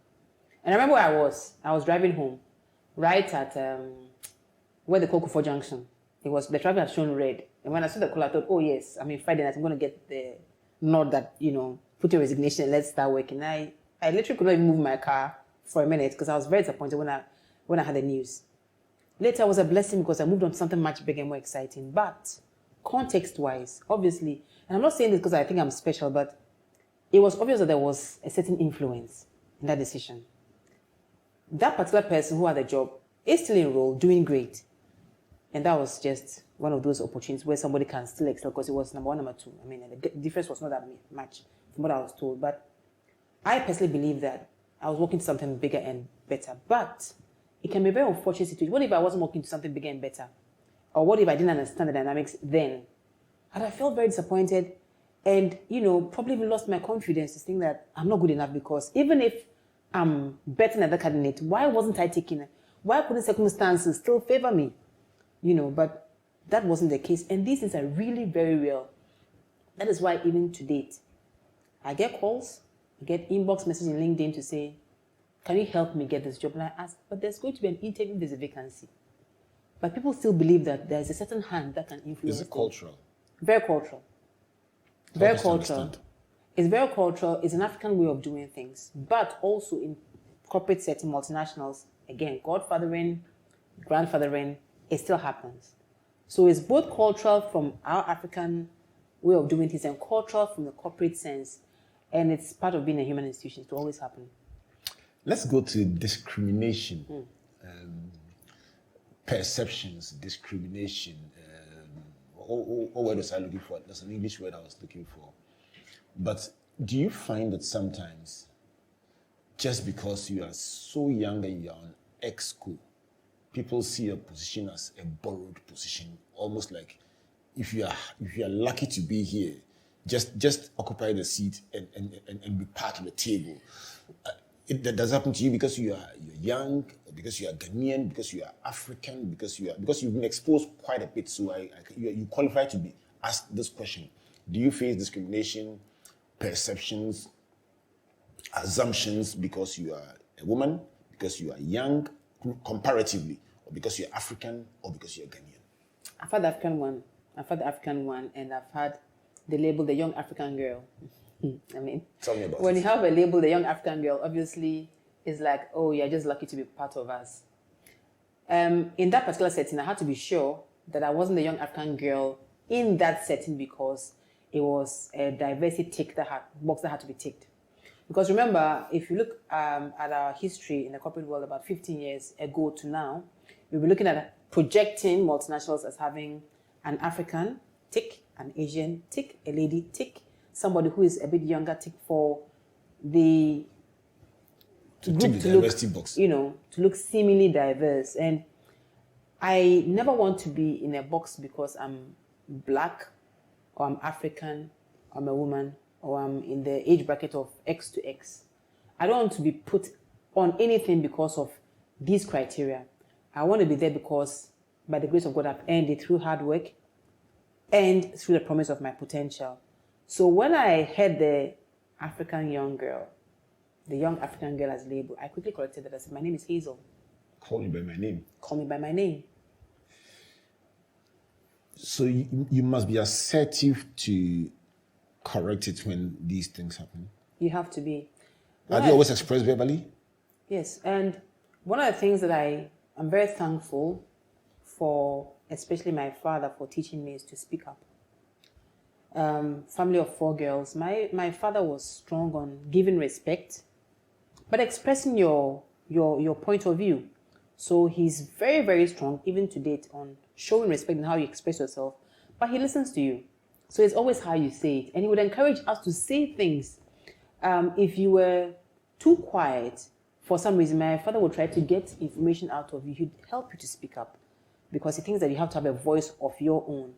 And I remember where I was. I was driving home, right at where the Kokufo Junction. The traffic had shown red. And when I saw the call, I thought, oh yes, Friday night, I'm going to get the nod that, put your resignation and let's start working. I literally could not even move my car for a minute because I was very disappointed when I had the news. Later, it was a blessing because I moved on to something much bigger and more exciting. But context-wise, obviously, and I'm not saying this because I think I'm special, but it was obvious that there was a certain influence in that decision. That particular person who had the job is still enrolled, doing great. And that was just one of those opportunities where somebody can still excel because it was number 1, number 2. The difference was not that much from what I was told. But I personally believe that I was working to something bigger and better. But it can be a very unfortunate situation. What if I wasn't working to something bigger and better? Or what if I didn't understand the dynamics then? And I felt very disappointed and, probably even lost my confidence to think that I'm not good enough because even if I'm better than the candidate, why wasn't I taking it? Why couldn't circumstances still favor me? But that wasn't the case. And these things are really very real. That is why even to date, I get calls, I get inbox messages in LinkedIn to say, can you help me get this job? And I ask, but there's going to be an interview, there's a vacancy. But people still believe that there's a certain hand that can influence. Is it cultural? Very cultural. Very cultural. It's very cultural. It's an African way of doing things. But also in corporate setting, multinationals, again, godfathering, grandfathering, it still happens. So it's both cultural from our African way of doing things and cultural from the corporate sense. And it's part of being a human institution. It will always happen. Let's go to discrimination. Perceptions, discrimination. What word was I looking for? That's an English word I was looking for. But do you find that sometimes, just because you are so young and you're on ex-school, people see your position as a borrowed position, almost like if you are lucky to be here, just occupy the seat and be part of the table. That does happen to you because you're young, because you are Ghanaian, because you are African, because you've been exposed quite a bit. So you qualify to be asked this question: do you face discrimination, perceptions assumptions because you are a woman, because you are young, comparatively, or because you're African, or because you're Ghanaian? I've had the African one, and I've had the label the young African girl. I mean, Tell me about when it. you have a label the young African girl, obviously it's like, oh, you're just lucky to be part of us. In that particular setting, I had to be sure that I wasn't the young African girl in that setting because it was a diversity box that had to be ticked. Because remember, if you look at our history in the corporate world about 15 years ago to now, we'll be looking at projecting multinationals as having an African tick, an Asian tick, a lady tick, somebody who is a bit younger tick for the group to look, box. to look seemingly diverse. And I never want to be in a box because I'm black or I'm African, I'm a woman, or I'm in the age bracket of X to X. I don't want to be put on anything because of these criteria. I want to be there because by the grace of God, I've earned it through hard work and through the promise of my potential. So when I heard the young African girl as label, I quickly corrected that. I said, my name is Hazel. Call me by my name. Call me by my name. So you must be assertive to correct it when these things happen. You have to be. Have you always expressed verbally? Yes, and one of the things that I'm very thankful for, especially my father, for teaching me is to speak up. Family of 4 girls. My father was strong on giving respect, but expressing your point of view. So he's very, very strong, even to date, on showing respect and how you express yourself. But he listens to you. So it's always how you say it. And he would encourage us to say things. If you were too quiet, for some reason, my father would try to get information out of you. He'd help you to speak up because he thinks that you have to have a voice of your own.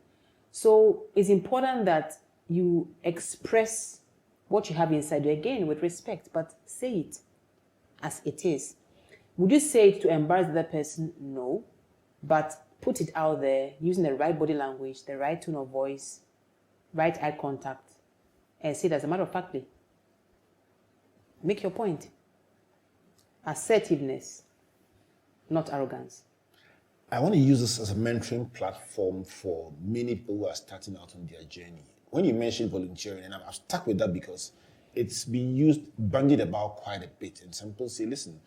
So it's important that you express what you have inside you, again, with respect, but say it as it is. Would you say it to embarrass the other person? No. But put it out there using the right body language, the right tone of voice, right eye contact, and say it as a matter of factly. Make your point. Assertiveness, not arrogance. I want to use this as a mentoring platform for many people who are starting out on their journey. When you mentioned volunteering, and I've stuck with that because it's been bandied about quite a bit. And some people say, listen,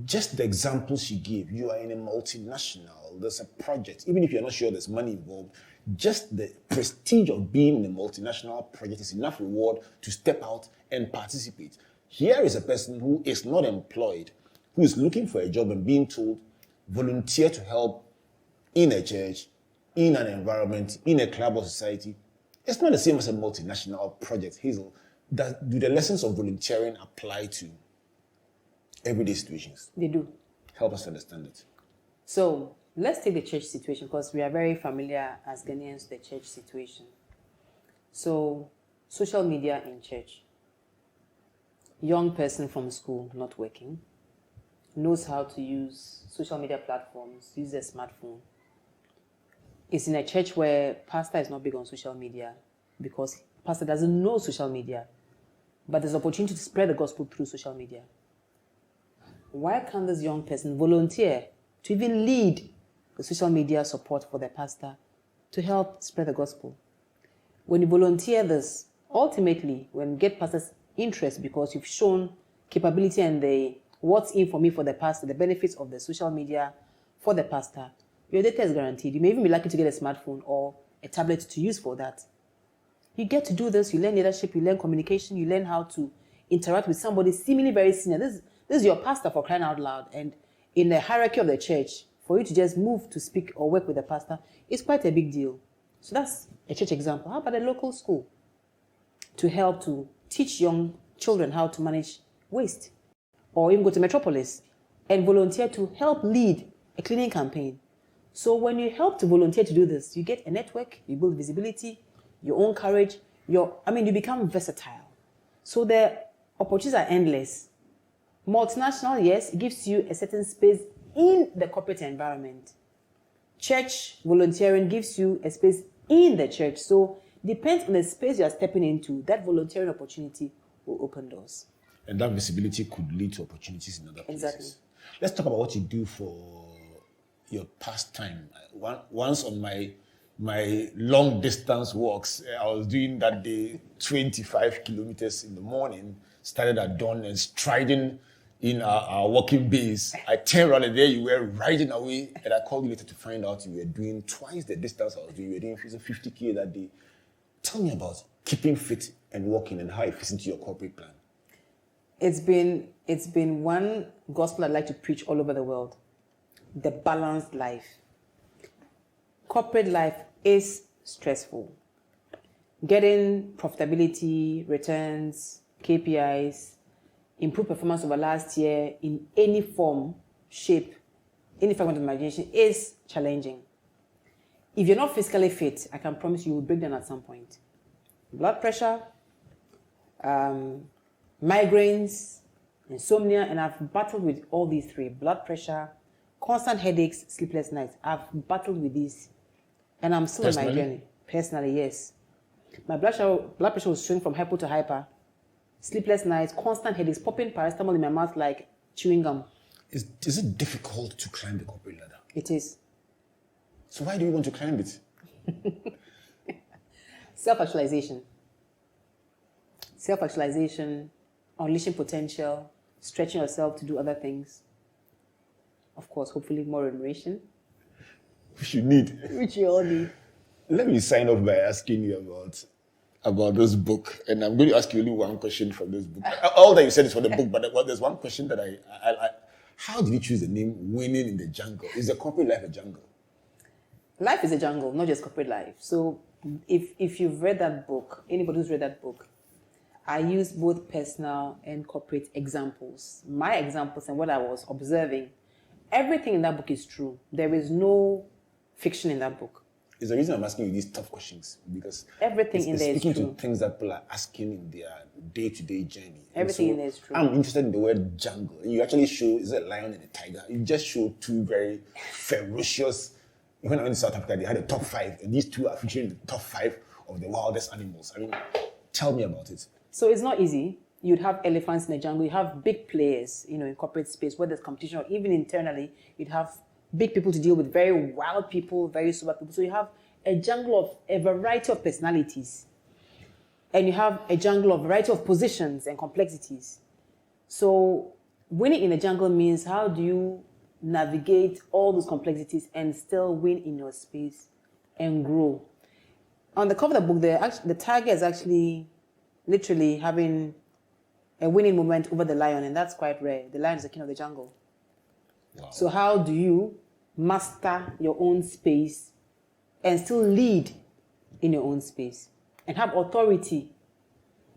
just the examples you give, you are in a multinational, there's a project, even if you're not sure there's money involved, just the prestige of being in a multinational project is enough reward to step out and participate. Here is a person who is not employed, who is looking for a job and being told, volunteer to help in a church, in an environment, in a club or society. It's not the same as a multinational project. Hazel, do the lessons of volunteering apply to everyday situations? They do. Help us understand it. So let's take the church situation because we are very familiar as Ghanaians with the church situation. So social media in church. Young person from school, not working, knows how to use social media platforms, use a smartphone. It's in a church where pastor is not big on social media because pastor doesn't know social media, but there's opportunity to spread the gospel through social media. Why can't this young person volunteer to even lead the social media support for the pastor to help spread the gospel? When you volunteer this, ultimately, when you get pastor's interest because you've shown capability and the what's in for me for the pastor, the benefits of the social media for the pastor, your data is guaranteed. You may even be lucky to get a smartphone or a tablet to use for that. You get to do this, you learn leadership, you learn communication, you learn how to interact with somebody seemingly very senior. This is your pastor, for crying out loud. And in the hierarchy of the church, for you to just move to speak or work with the pastor is quite a big deal. So that's a church example. How about a local school? To help to teach young children how to manage waste. Or even go to Metropolis and volunteer to help lead a cleaning campaign. So when you help to volunteer to do this, you get a network, you build visibility, your own courage, you become versatile. So the opportunities are endless. Multinational, yes, it gives you a certain space in the corporate environment. Church volunteering gives you a space in the church. So depends on the space you are stepping into, that volunteering opportunity will open doors. And that visibility could lead to opportunities in other places. Exactly. Let's talk about what you do for your pastime. Once on my long distance walks, I was doing that day 25 kilometers in the morning, started at dawn and striding in our walking base. I turned around and there you were riding away, and I called you later to find out you were doing twice the distance I was doing. You were doing 50K that day. Tell me about keeping fit and walking and how it fits into your corporate plan. It's been one gospel I'd like to preach all over the world. The balanced life. Corporate life is stressful. Getting profitability, returns, KPIs, improved performance over last year in any form, shape, any fragment of imagination is challenging. If you're not physically fit, I can promise you will break down at some point. Blood pressure, migraines, insomnia, and I've battled with all these three. Blood pressure, constant headaches, sleepless nights. I've battled with these. And I'm still on my journey. Personally, yes. My blood pressure will swing from hypo to hyper. Sleepless nights, constant headaches, popping paracetamol in my mouth like chewing gum. Is it difficult to climb the corporate ladder? It is. So why do you want to climb it? Self-actualization. Self-actualization, unleashing potential, stretching yourself to do other things. Of course, hopefully more remuneration. Which you need. Which you all need. Let me sign off by asking you about this book. And I'm going to ask you only one question from this book. All that you said is for the book, but there's one question that I how did you choose the name Winning in the Jungle? Is the corporate life a jungle? Life is a jungle, not just corporate life. So if you've read that book, anybody who's read that book, I use both personal and corporate examples. My examples and what I was observing, everything in that book is true. There is no fiction in that book. It's the reason I'm asking you these tough questions, because everything in there is true. Speaking to things that people are asking in their day-to-day journey. Everything in there is true. I'm interested in the word jungle. And you actually show, is it a lion and a tiger? You just show two very ferocious. When I went to South Africa, they had a top 5, and these two are featuring the top 5 of the wildest animals. I mean, tell me about it. So it's not easy. You'd have elephants in the jungle. You have big players, in corporate space where there's competition, or even internally, you'd have big people to deal with, very wild people, very super people. So you have a jungle of a variety of personalities. And you have a jungle of a variety of positions and complexities. So winning in the jungle means how do you navigate all those complexities and still win in your space and grow. On the cover of the book, the tiger is actually literally having a winning moment over the lion, and that's quite rare. The lion is the king of the jungle. Wow. So how do you master your own space and still lead in your own space and have authority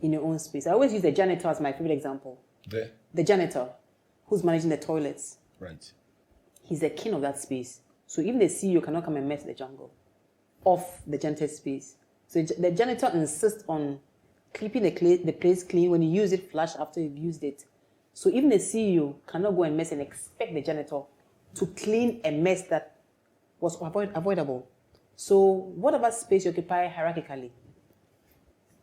in your own space? I always use the janitor as my favorite example. The janitor who's managing the toilets. Right. He's the king of that space. So even the CEO cannot come and mess the jungle off the janitor's space. So the janitor insists on keeping the place clean. When you use it, flush after you've used it. So even the CEO cannot go and mess and expect the janitor to clean a mess that was avoidable. So whatever space you occupy hierarchically,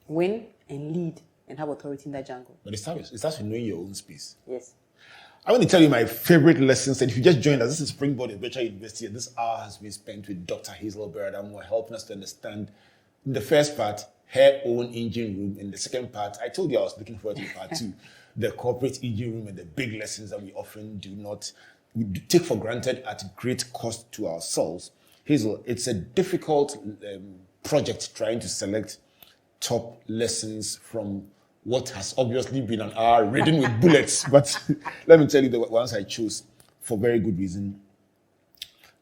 win and lead and have authority in that jungle. But it starts with knowing your own space. Yes. I want to tell you my favorite lessons. And if you just joined us, this is Springboard in Virtual University. And this hour has been spent with Dr. Hazel Berrard, Amuah, helping us to understand, in the first part, her own engine room. In the second part, I told you I was looking forward to part 2, the corporate engine room and the big lessons that we often we take for granted at great cost to ourselves. Hazel, it's a difficult project trying to select top lessons from what has obviously been an hour ridden with bullets. But let me tell you the ones I chose for very good reason.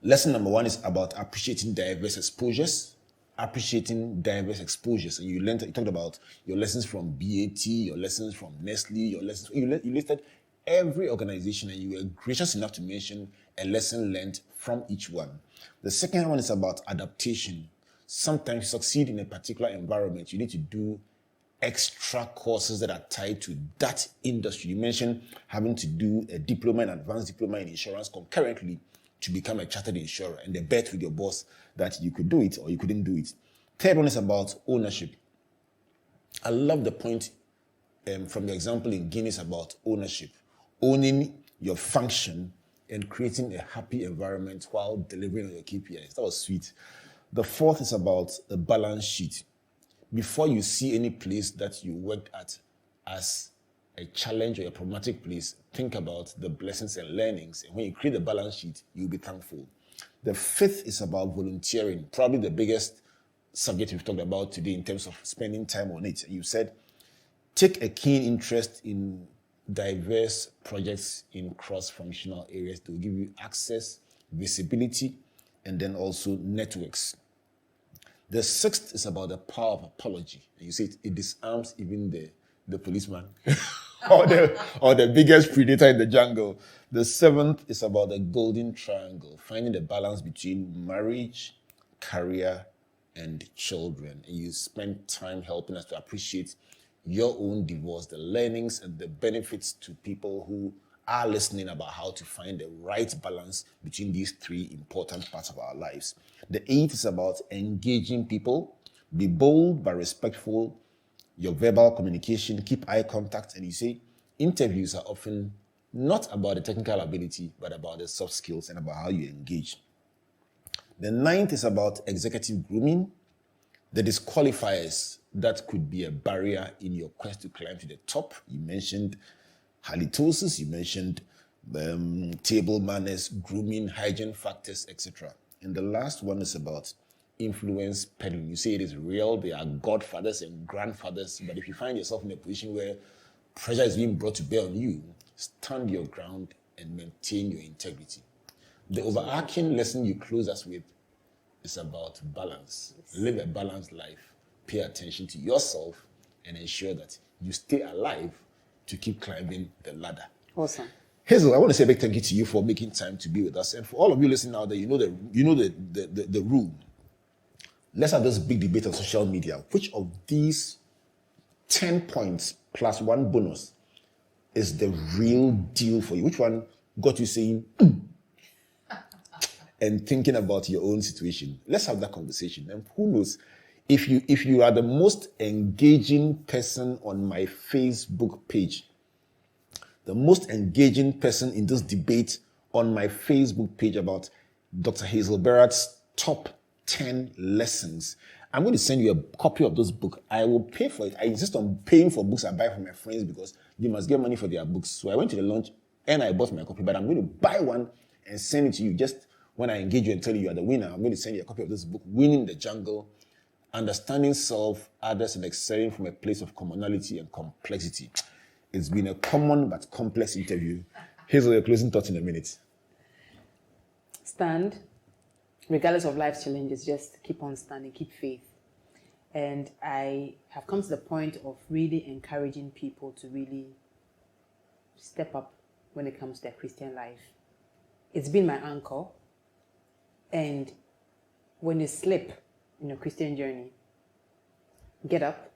Lesson number 1 is about appreciating diverse exposures. And you talked about your lessons from BAT, your lessons from Nestle, you listed every organization, and you were gracious enough to mention a lesson learned from each one. The second one is about adaptation. Sometimes to succeed in a particular environment, you need to do extra courses that are tied to that industry. You mentioned having to do a diploma, an advanced diploma in insurance concurrently to become a chartered insurer, and the bet with your boss that you could do it or you couldn't do it. Third one is about ownership. I love the point from your example in Guinness about ownership, owning your function and creating a happy environment while delivering on your KPIs. That was sweet. The fourth is about a balance sheet. Before you see any place that you worked at as a challenge or a problematic place, think about the blessings and learnings. And when you create a balance sheet, you'll be thankful. The fifth is about volunteering, probably the biggest subject we've talked about today in terms of spending time on it. You said, take a keen interest in diverse projects in cross-functional areas to give you access, visibility, and then also networks. The sixth is about the power of apology. You see, it disarms even the policeman or the biggest predator in the jungle. The seventh is about the golden triangle, finding the balance between marriage, career, and children. And you spend time helping us to appreciate your own divorce, the learnings and the benefits to people who are listening about how to find the right balance between these three important parts of our lives. The eighth is about engaging people. Be bold but respectful. Your verbal communication, keep eye contact. And you say, interviews are often not about the technical ability, but about the soft skills and about how you engage. The ninth is about executive grooming. The disqualifiers that could be a barrier in your quest to climb to the top. You mentioned halitosis, you mentioned table manners, grooming, hygiene factors, etc. And the last one is about influence peddling. You say it is real, they are godfathers and grandfathers, but if you find yourself in a position where pressure is being brought to bear on you, stand your ground and maintain your integrity. The overarching lesson you close us with is about balance. Live a balanced life. Pay attention to yourself and ensure that you stay alive to keep climbing the ladder. Awesome. Hazel, I want to say a big thank you to you for making time to be with us. And for all of you listening out there, you know the rule. Let's have this big debate on social media. Which of these 10 points plus one bonus is the real deal for you? Which one got you saying and thinking about your own situation? Let's have that conversation. And who knows, if you are the most engaging person on my Facebook page, the most engaging person in this debate on my Facebook page about Dr. Hazel Berrard's top 10 lessons, I'm going to send you a copy of this book. I will pay for it. I insist on paying for books I buy from my friends because they must get money for their books. So I went to the launch and I bought my copy, but I'm going to buy one and send it to you. Just when I engage you and tell you are the winner, I'm going to send you a copy of this book, Winning the Jungle, Understanding Self, Others, and Excelling from a Place of Commonality and Complexity. It's been a common but complex interview. Hazel, your closing thoughts in a minute. Stand. Regardless of life's challenges, just keep on standing, keep faith. And I have come to the point of really encouraging people to really step up when it comes to their Christian life. It's been my anchor. And when you slip in your Christian journey, get up,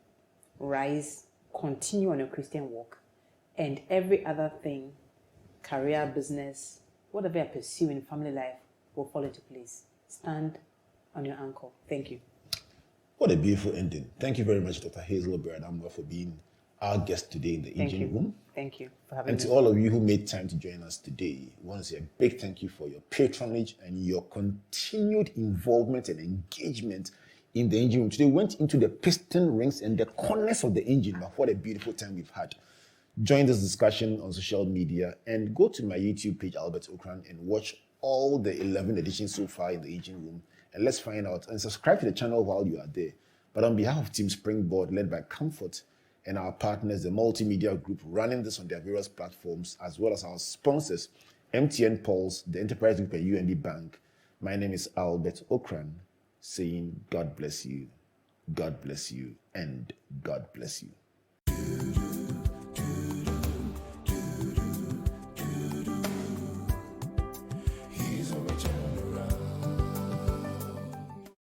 rise, continue on your Christian walk, and every other thing, career, business, whatever you're pursuing, family life, will fall into place. Stand on your ankle. Thank you. What a beautiful ending. Thank you very much, Dr. Hazel Berrard Amuah, for being our guest today in the engine room. Thank you for having me. And to all of you who made time to join us today, I want to say a big thank you for your patronage and your continued involvement and engagement in the engine room. Today we went into the piston rings and the corners of the engine, but what a beautiful time we've had. Join this discussion on social media and go to my YouTube page, Albert Okran, and watch all the 11 editions so far in the engine room. And let's find out and subscribe to the channel while you are there. But on behalf of Team Springboard, led by Comfort, and our partners, the multimedia group running this on their various platforms, as well as our sponsors, MTN Pulse, the Enterprise Group, and UNB Bank, my name is Albert Okran, saying God bless you, and God bless you.